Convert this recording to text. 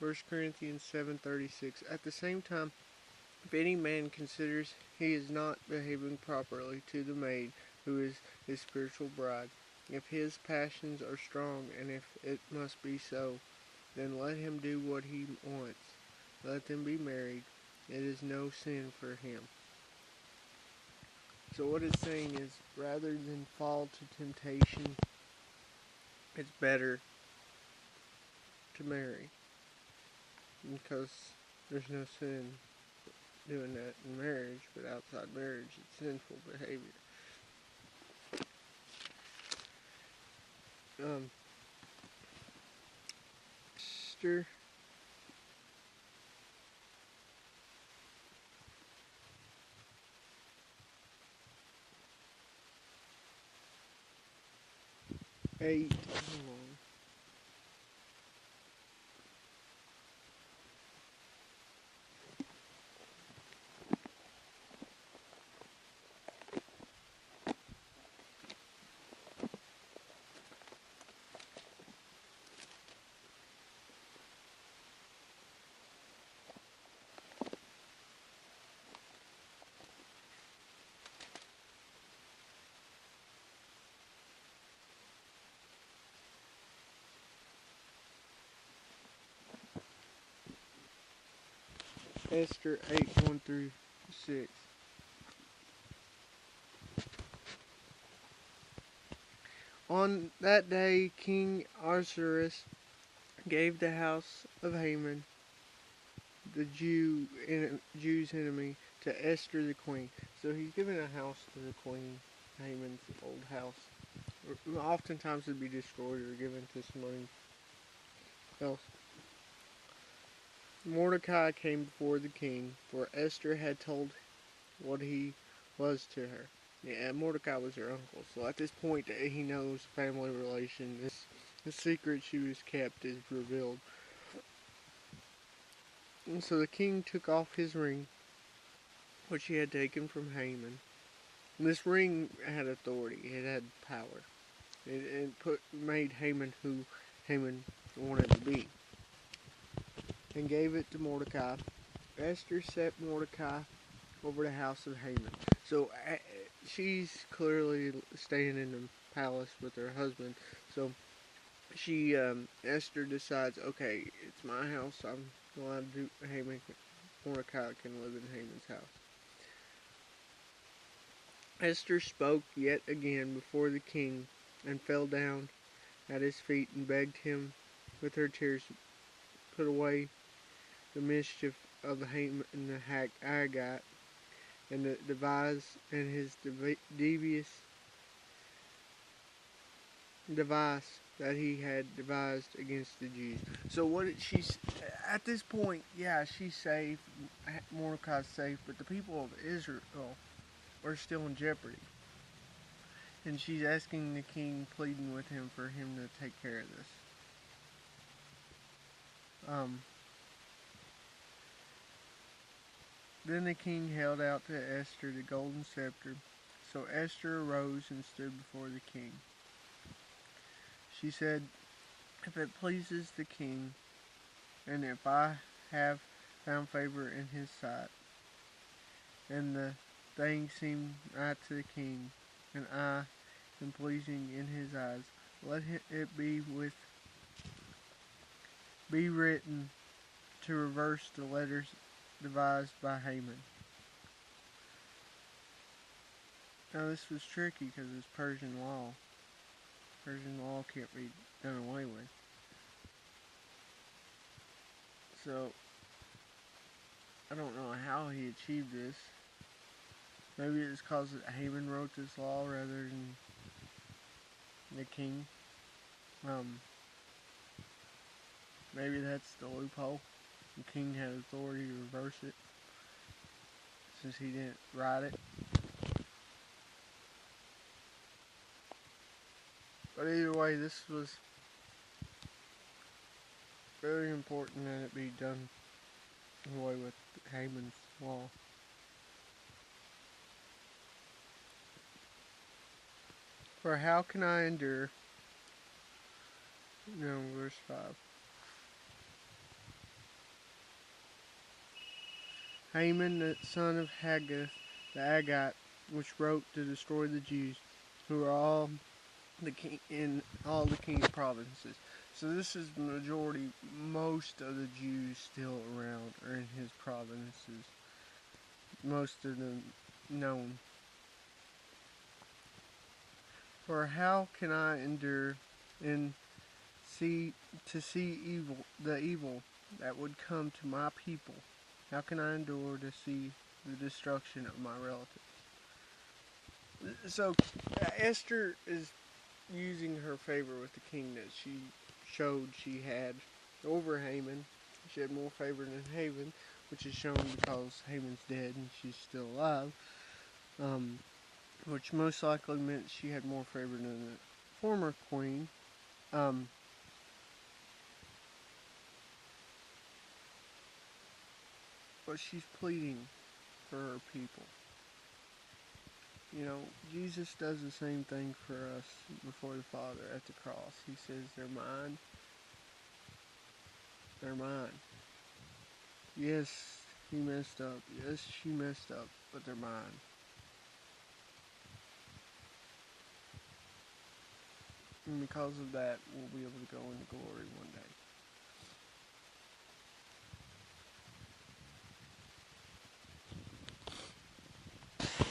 1 Corinthians 7:36. At the same time, if any man considers he is not behaving properly to the maid who is his spiritual bride, if his passions are strong, and if it must be so, then let him do what he wants. Let them be married. It is no sin for him. So what it's saying is, rather than fall to temptation, it's better to marry, because there's no sin doing that in marriage, but outside marriage it's sinful behavior. Esther 8. Hold on. Esther 8:1-6. On that day, King Ahasuerus gave the house of Haman, the Jew's enemy, to Esther the queen. So he's giving a house to the queen, Haman's old house. Oftentimes it'd be destroyed or given to somebody else. Mordecai came before the king, for Esther had told what he was to her. Yeah, Mordecai was her uncle, so at this point he knows family relation. The secret she was kept is revealed. And so the king took off his ring, which he had taken from Haman. And this ring had authority, it had power. It made Haman who Haman wanted to be, and gave it to Mordecai. Esther set Mordecai over the house of Haman. So she's clearly staying in the palace with her husband. So Esther decides, okay, it's my house. I'm allowed to do Mordecai can live in Haman's house. Esther spoke yet again before the king, and fell down at his feet and begged him with her tears to put away the mischief of Haman and the Agagite, and the his devious device that he had devised against the Jews. So at this point, yeah, she's safe, Mordecai's safe, but the people of Israel are still in jeopardy. And she's asking the king, pleading with him for him to take care of this. Then the king held out to Esther the golden scepter. So Esther arose and stood before the king. She said, if it pleases the king, and if I have found favor in his sight, and the thing seem right to the king, and I am pleasing in his eyes, let it be written to reverse the letters devised by Haman. Now this was tricky because it's Persian law. Persian law can't be done away with. So I don't know how he achieved this. Maybe it's because Haman wrote this law rather than the king. Maybe that's the loophole. The king had authority to reverse it, since he didn't write it. But either way, this was very important that it be done away with Haman's law. For how can I endure? Verse 5. Haman, the son of Haggith, the Agite, which wrote to destroy the Jews, who are all the king in all the king's provinces. So this is the majority. Most of the Jews still around are in his provinces. Most of them known. For how can I endure and see the evil that would come to my people? How can I endure to see the destruction of my relatives? So Esther is using her favor with the king that she showed she had over Haman. She had more favor than Haman, which is shown because Haman's dead and she's still alive. Which most likely meant she had more favor than the former queen. But she's pleading for her people. You know, Jesus does the same thing for us before the Father at the cross. He says, they're mine. They're mine. Yes, he messed up. Yes, she messed up, but they're mine. And because of that, we'll be able to go into glory one day.